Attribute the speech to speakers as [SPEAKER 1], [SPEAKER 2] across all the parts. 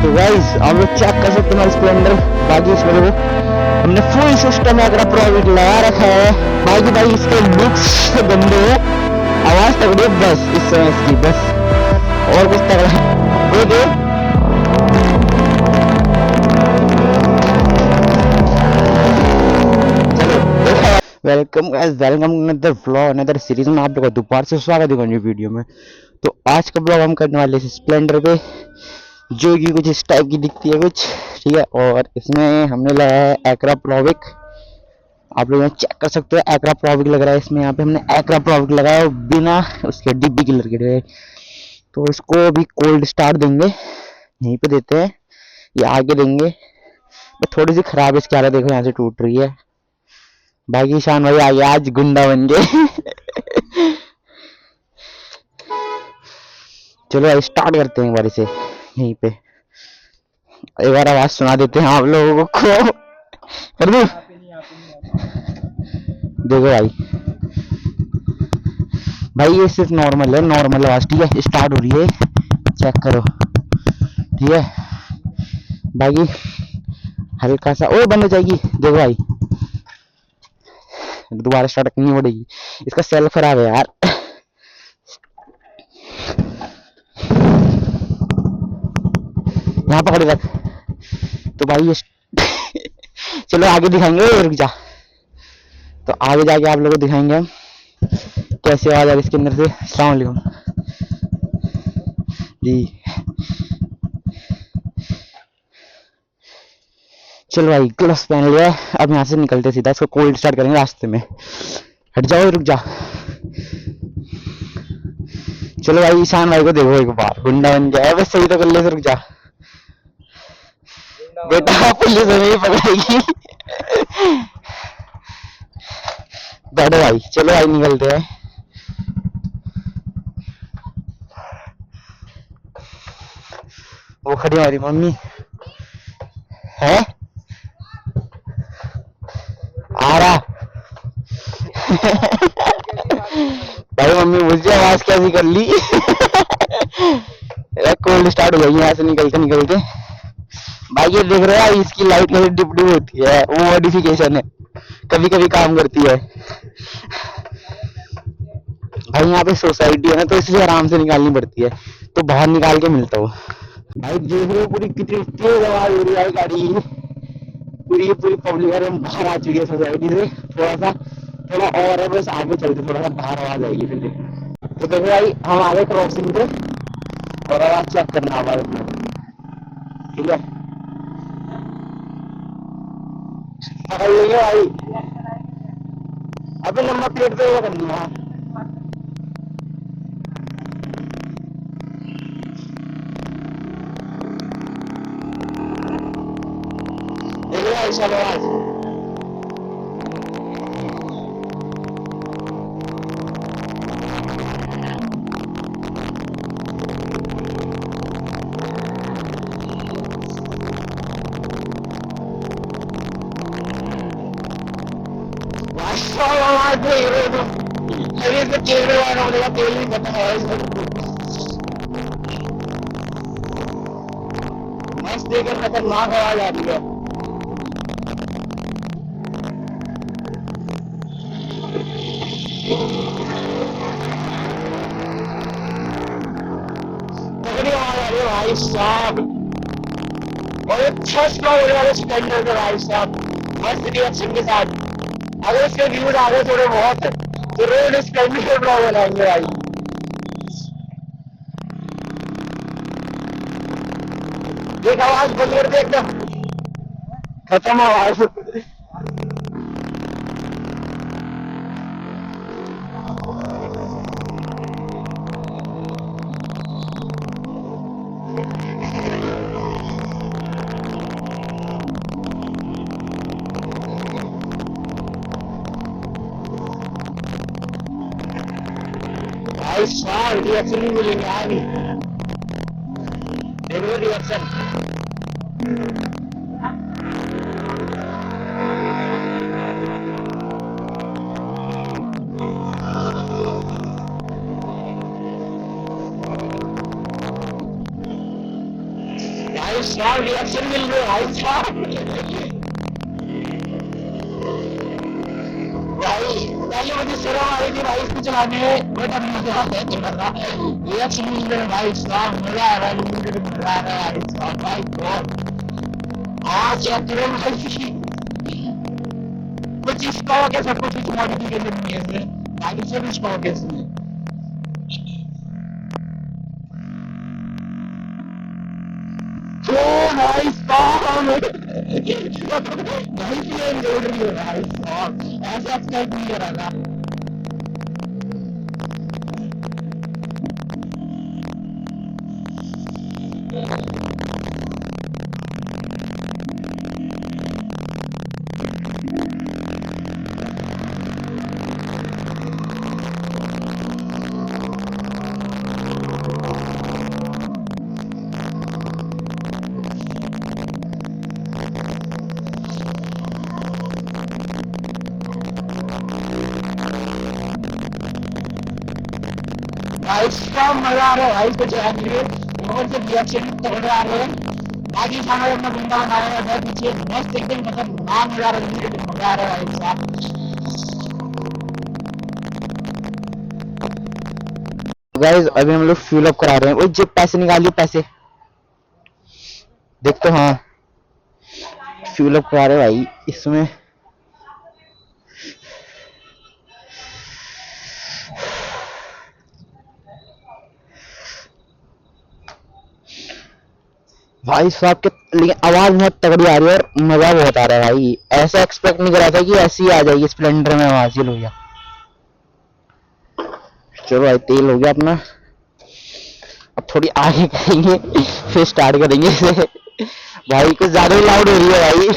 [SPEAKER 1] तो गाइस आप लोग चेक कर सकते हैं स्प्लेंडर। बाकी इसमें देखो हमने फुल सिस्टम अगर प्रोविक लगा रखा है। बाकी भाई इसके लुक्स गंदे है, आवाज तगड़ी है बस इस समय इसकी, बस और कुछ तगड़ा है दे। Welcome guys, welcome another vlog, another series में आप लोगों का दोबारा से स्वागत है न्यू वीडियो में। तो आज का ब्लॉग हम करने वाले हैं स्प्लेंडर पे, जो कि कुछ इस टाइप की दिखती है कुछ, ठीक है। और इसमें हमने लगाया है एक्रा प्रोविक, आप लोग चेक कर सकते हो एक्रा प्रोविक लग रहा है इसमें। यहाँ पे हमने एक्रा प्रोविक लगाया बिना उसके डिब्बी किलर के। तो इसको अभी कोल्ड स्टार्ट देंगे, यहीं पे देते हैं या आगे देंगे। थोड़ी सी खराब है इसकी हालत, देखो यहाँ से टूट रही है। बाकी शान भाई आगे आज गुंडा बन गए। चलो स्टार्ट करते हैं एक बार इसे, यहीं पे एक बार आवाज सुना देते हैं आप लोगों को। कर दो देखो भाई ये सिर्फ नॉर्मल है, नॉर्मल आवाज, ठीक है। स्टार्ट हो रही है, चेक करो, ठीक है। बाकी हल्का सा ओ बंद हो जाएगी, देखो भाई दोबारा स्टार्ट करनी पड़ेगी, इसका सेल खराब है यार। यहाँ पकड़े रख। तो भाई ये चलो आगे दिखाएंगे, रुक जा। तो आगे जाके आप लोगों को दिखाएंगे हम कैसे आवाज आ रही इसके अंदर से। अस्सलाम वालेकुम जी। चलो भाई ग्लव्स पहन लिया, अब यहाँ से निकलते सीधा, इसको कोल्ड स्टार्ट करेंगे रास्ते में। हट जाओ, रुक जा। चलो भाई ईशान भाई को देखो एक बार, गुंडा बन गया है, बस सही तो कर ले, रुक जा बेटा, पुलिस हमें पकड़ेगी। बैठो भाई, चलो भाई निकलते हैं। वो खड़ी हमारी मम्मी है, आ रहा। भाई मम्मी मुझे आवाज कैसी कर ली। कोल्ड स्टार्ट हो गई यहाँ से निकलते निकलते। भाई ये देख रहे हो इसकी लाइट कैसे डिप डिप होती है, वो मॉडिफिकेशन है, कभी कभी काम करती है। भाई यहाँ पे सोसाइटी है ना, तो इसलिए आराम से निकालनी पड़ती है, तो बाहर निकाल के मिलता हूँ। भाई देख रहे हो पूरी कितनी तेज आवाज हो रही है गाड़ी, पूरी पूरी पब्लिक है बाहर आ चुकी है सोसाइटी से। थोड़ा और है, बस आगे चलते थोड़ा सा बाहर आवाज आएगी फिर। तो देखो भाई हम आगे क्रॉसिंग पे, और आवाज चेक करना आवाज, ठीक है। पकड़ लेंगे भाई, अभी नंबर प्लेट पे करनी है। देखो भाई सब आवाज, आवाज नहीं रही तो शरीर पे तेल लगाना पड़ेगा, तेल नहीं खत्म है। मस्त देकर खतरनाक आवाज आ रही है। तगड़ी आवाज आ रही है भाई साहब, और एक फर्स्ट फ्लोर होने वाले स्प्लेंडर का भाई साहब, मस्त रिएक्शन के साथ। अगर इसके व्यूज आ गए थोड़े बहुत तो रोड स्प्लेंडर ब्लॉग बनाएंगे भाई। देख आवाज बंद कर दे, एकदम खत्म आवाज। भाई साहब रिएक्शन नहीं मिलेंगे आगे, देखो रिएक्शन। भाई साहब रिएक्शन मिल रहे भाई साहब। भाई पहले मुझे शर्म आ रही थी भाई इसको चलाने में, बट अब मजा आता है थोड़ा सा। रिएक्शन मिल रहे भाई साहब, मजा आ रहा है, मुझे मजा आ रहा है भाई साहब। भाई गॉड आज या तुरंत भाई कुछ इसका हो गया, सब कुछ मॉडिफिकेशन नहीं है इसमें, बाकी सब इसका हो गया इसमें। तो भाई साहब भाई प्लेन रोड रही है भाई साहब, ऐसा एक्सपेक्ट नहीं करा था। भाई साहब मजा आ रहा है भाई इसको चलाने में, और से रिएक्शन तगड़े आ रहे हैं। बाकी खाना अपना बंदा बनाया है पीछे मस्त एकदम, मतलब नाम मजा आ रहा है, मजा आ रहा है भाई साहब। गाइस अभी हम लोग फ्यूल अप करा रहे हैं। ओए जिप पैसे निकालिए पैसे, देख तो हाँ फ्यूल अप करा रहे हैं भाई इसमें। भाई साहब के लेकिन आवाज बहुत तगड़ी आ रही है और मजा बहुत आ रहा है भाई, ऐसा एक्सपेक्ट नहीं करा था कि ऐसी आ जाएगी स्प्लेंडर में आवाज। हो गया, चलो भाई तेल हो गया अपना, अब थोड़ी आगे करेंगे फिर स्टार्ट करेंगे इसे। भाई कुछ ज्यादा ही लाउड हो रही है भाई।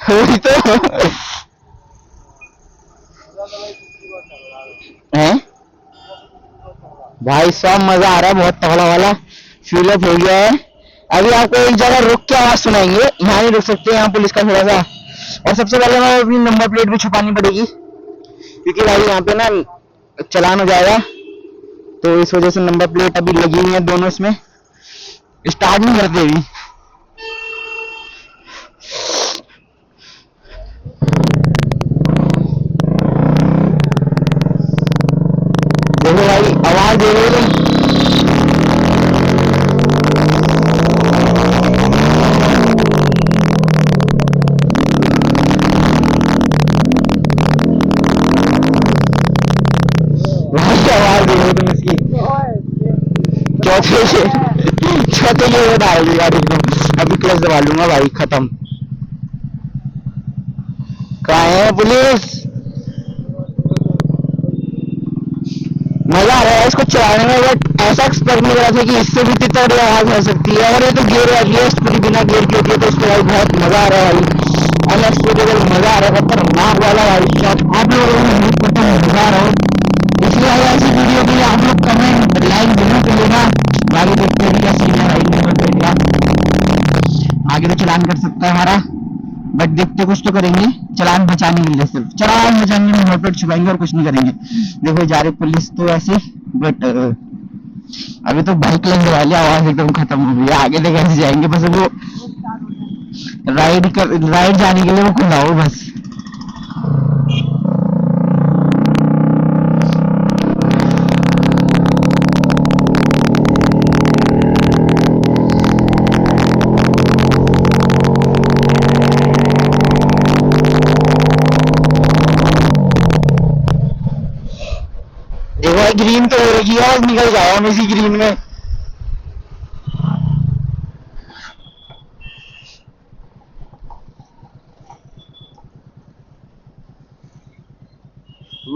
[SPEAKER 1] वही तो हैं भाई साहब, मजा आ रहा है बहुत तगड़ा वाला, फ्यूल अप हो गया है। अभी आपको एक जगह रुक के आवाज सुनाएंगे, यहाँ नहीं रुक सकते, यहाँ पुलिस का थोड़ा सा। और सबसे पहले हमें अपनी नंबर प्लेट भी छुपानी पड़ेगी, क्योंकि भाई यहाँ पे ना चलान हो जाएगा, तो इस वजह से नंबर प्लेट अभी लगी हुई है दोनों इसमें। स्टार्ट नहीं करते अभी। देखो भाई आवाज दे रहे हो आवाज दे रहे हो तुम इसकी। चौथे ये डाल दिया एकदम, अभी क्लच दबा लूंगा भाई, खत्म। कहाँ है पुलिस? मजा आ रहा है इसको चलाने में, बट ऐसा एक्सपेक्ट नहीं करा था कि इससे भी इतनी तगड़ी आवाज हो सकती है। अगर ये तो गियर एटलीस्ट पूरी बिना गियर की होती है तो उसके भाई बहुत मजा आ रहा है भाई, अनएक्सपेक्टेबल मजा आ रहा है, खतरनाक वाला भाई। आप लोगों को उम्मीद करता हूँ मजा आ रहा हो, इसलिए ऐसी वीडियो के लिए आप लोग कमेंट लाइक जरूर कर लेना। आगे देखते हैं क्या सीन है भाई नंबर प्लेट का। आगे तो चलान कर सकता है हमारा, बट देखते कुछ तो करेंगे चलान बचाने के लिए, सिर्फ चलान बचाने में नंबर प्लेट छुपाएंगे और कुछ नहीं करेंगे। देखो जा रहे पुलिस तो ऐसे, बट अभी तो बाइक लगने वाली, आवाज एकदम खत्म हो गई, आगे तक कैसे जाएंगे? बस वो राइड जाने के लिए वो खुला हो बस। देखो ग्रीन तो हो रही है और निकल जाओ हम इसी ग्रीन में।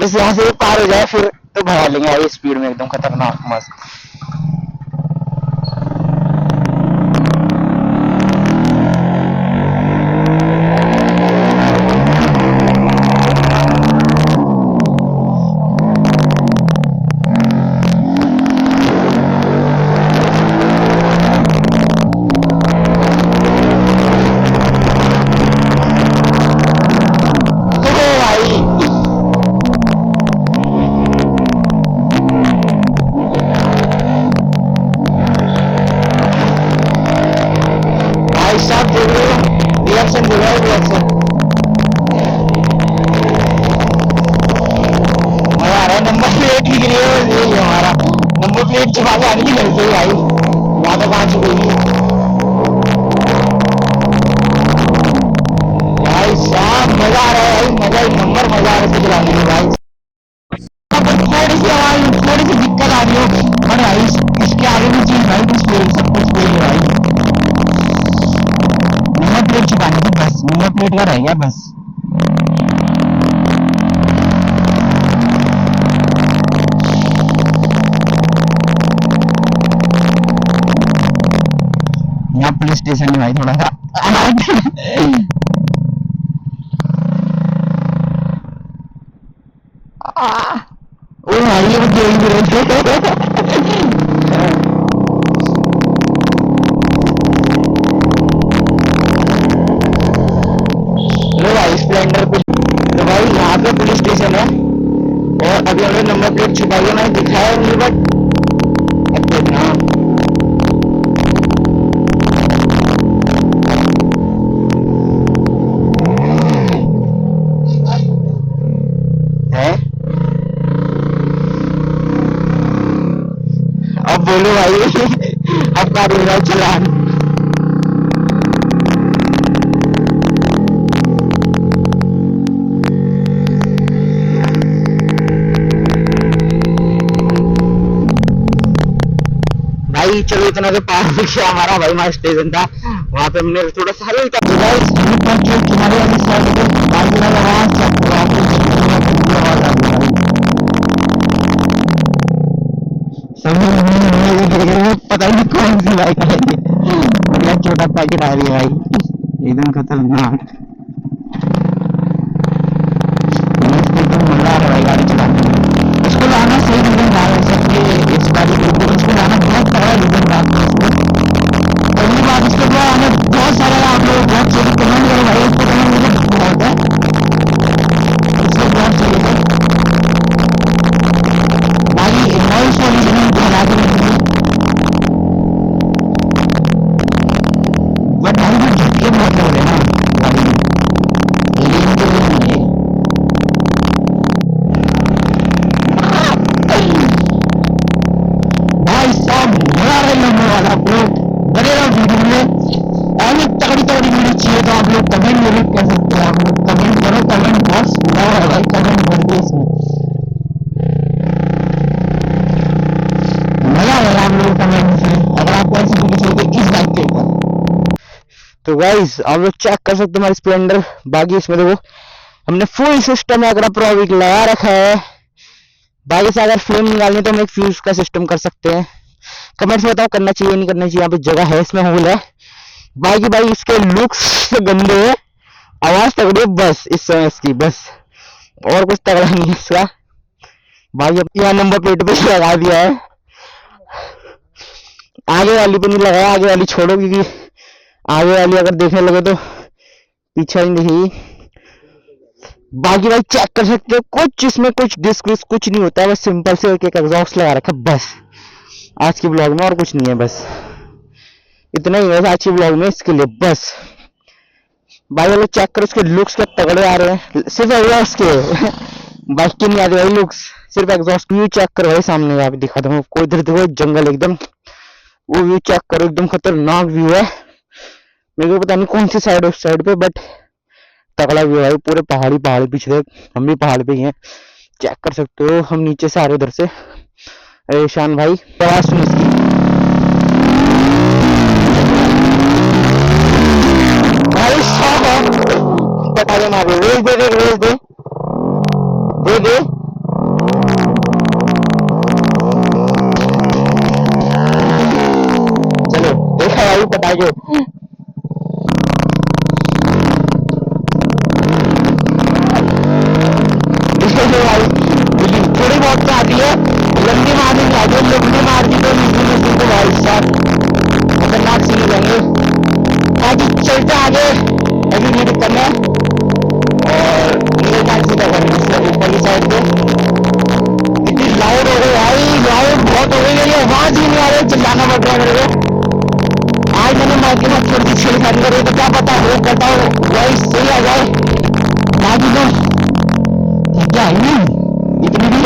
[SPEAKER 1] बस यहाँ से पार हो जाए फिर तो भगा लेंगे भाई स्पीड में एकदम खतरनाक मस्त। रिएक्शन दे रहा है, रिएक्शन मजा आ रहा है। नंबर प्लेट लिख रही है ये हमारा नंबर प्लेट छुपा के आने की घर से भाई, वहां तक आ चुकी है भाई साहब। मजा आ रहा है भाई, मजा एक नंबर मजा आ रहा है चलाने में भाई। थोड़ी सी आवाज, थोड़ी सी दिक्कत आ रही हो पर भाई इसके आगे भी चीज भाई कुछ फेल, सब कुछ फेल है भाई। नंबर प्लेट छुपानी थी बस, नंबर प्लेट का रह गया बस। यहाँ पुलिस स्टेशन है भाई थोड़ा सा ओ भाई ये जोड़ी भी लो भाई स्प्लेंडर पे। तो भाई यहाँ पे पुलिस स्टेशन है और अभी हमने नंबर प्लेट छुपाई है, मैंने दिखाया नहीं बट अब देखना है। अब बोलो भाई अब का रहा है चलान। भाई चलो इतना तो पार हो गया हमारा भाई, हमारा स्टेशन था वहां पे हमने थोड़ा सा हल्का किनारे वाली साइड पे बाजू वाला आवाज पता नहीं कौन सी बाइक है ये, छोटा पैकेट आ रही है भाई एकदम खतरनाक। मजा आ रहा है भाई गाड़ी चलाने में। इसको लाना सही रीजन था सबके इस गाड़ी को, इसको लाना बहुत बड़ा रीजन था पहली बात। इसके बाद हमें बहुत सारे आप लोग बहुत चीजें कमेंट करो भाई, इसको कमेंट मुझे बहुत है, इसको बहुत चाहिए थे भाई। नॉइस पॉल्यूशन हटा के रखेंगे बट भाई वो झटके बहुत लग रहे हैं ना गाड़ी में, एलियन तो नहीं है भाई साहब। मजा रही है वाला आप लोग बने रहो वीडियो में। और एक तगड़ी तगड़ी वीडियो चाहिए तो आप लोग कमेंट जरूर कर सकते हैं, आप लोग कमेंट करो, कमेंट बॉक्स खुला है भाई, कमेंट कर दो इसमें मजा आएगा आप लोग कमेंट से अगर आपको ऐसी वीडियो चाहिए इस बाइक के ऊपर। तो गाइस आप लोग चेक कर सकते हो हमारी स्प्लेंडर, बाकी इसमें देखो हमने फुल सिस्टम अगर प्रोविक लगा रखा है। बाकी से अगर फ्लेम निकालनी तो हम एक फ्यूज का सिस्टम कर सकते हैं। कमेंट्स में बताओ करना चाहिए नहीं करना चाहिए, यहाँ पे जगह है इसमें होल है। बाकी भाई इसके लुक्स गंदे है, आवाज तगड़ी है बस इस समय इसकी, बस और कुछ तगड़ा नहीं है इसका। भाई अब यहाँ नंबर प्लेट पे लगा दिया है, आगे वाली पे नहीं लगाया, आगे वाली छोड़ो क्योंकि आगे वाली अगर देखने लगे तो पीछे नहीं दिखेगी। बाकी भाई चेक कर सकते हो कुछ इसमें कुछ डिस्क कुछ नहीं होता है, बस सिंपल से एक एग्जॉस्ट लगा रखा है बस आज की ब्लॉग में, और कुछ नहीं है बस इतना ही है आज की ब्लॉग में इसके लिए बस। भाई वाले चेक करो इसके लुक्स क्या तगड़े आ रहे हैं, सिर्फ एग्जॉस्ट के बाइक के नहीं आते भाई लुक्स, सिर्फ एग्जॉस्ट व्यू चेक करो भाई सामने आप दिखा दूंगा कोई इधर देखो जंगल एकदम, वो व्यू चेक करो एकदम खतरनाक व्यू है। मेरे को पता नहीं कौन सी साइड उस साइड पे बट तगड़ा व्यू है, पूरे पहाड़ी पहाड़ी पीछे हम भी पहाड़ पे ही हैं, चेक कर सकते हो। हम नीचे से आ रहे उधर से। अरे शान भाई आवाज सुन इसकी, भाई बता दे मारे रेस दे दे रेस दे दे दे चलो देखा भाई पता के थोड़ी बहुत तो आती है, लंबी मारनी चाहिए, लंबी मार दी तो तो भाई साहब खतरनाक सीन होंगे। बाकी चलते आगे अभी वीडियो करना है और मेरे ख्याल सीधा करना है ऊपर की साइड पे। इतनी लाउड हो गई भाई, लाउड बहुत हो गई है, ये आवाज ही नहीं आ रही, चिल्लाना पड़ रहा है मेरे को। आज मैंने माइक के साथ थोड़ी सी छेड़खानी करी तो क्या पता हो होप करता हूँ वॉइस सही आ जाए, बाकी तो क्या है इतनी भी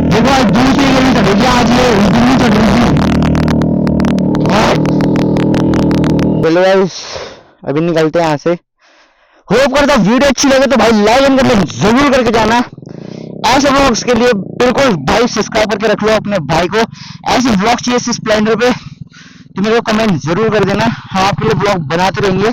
[SPEAKER 1] देखो आज दूसरी गली चढ़ेगी, आज ये दिल्ली चढ़ेगी। चलो गाइस अभी निकलते हैं यहाँ से। होप करता हूँ वीडियो अच्छी लगे तो भाई लाइक एंड कमेंट जरूर करके जाना। ऐसे व्लॉग्स के लिए बिल्कुल भाई सब्सक्राइब करके रख लो अपने भाई को। ऐसे व्लॉग चाहिए स्प्लेंडर पे तो मेरे को कमेंट जरूर कर देना, हम आपके लिए व्लॉग बनाते रहेंगे।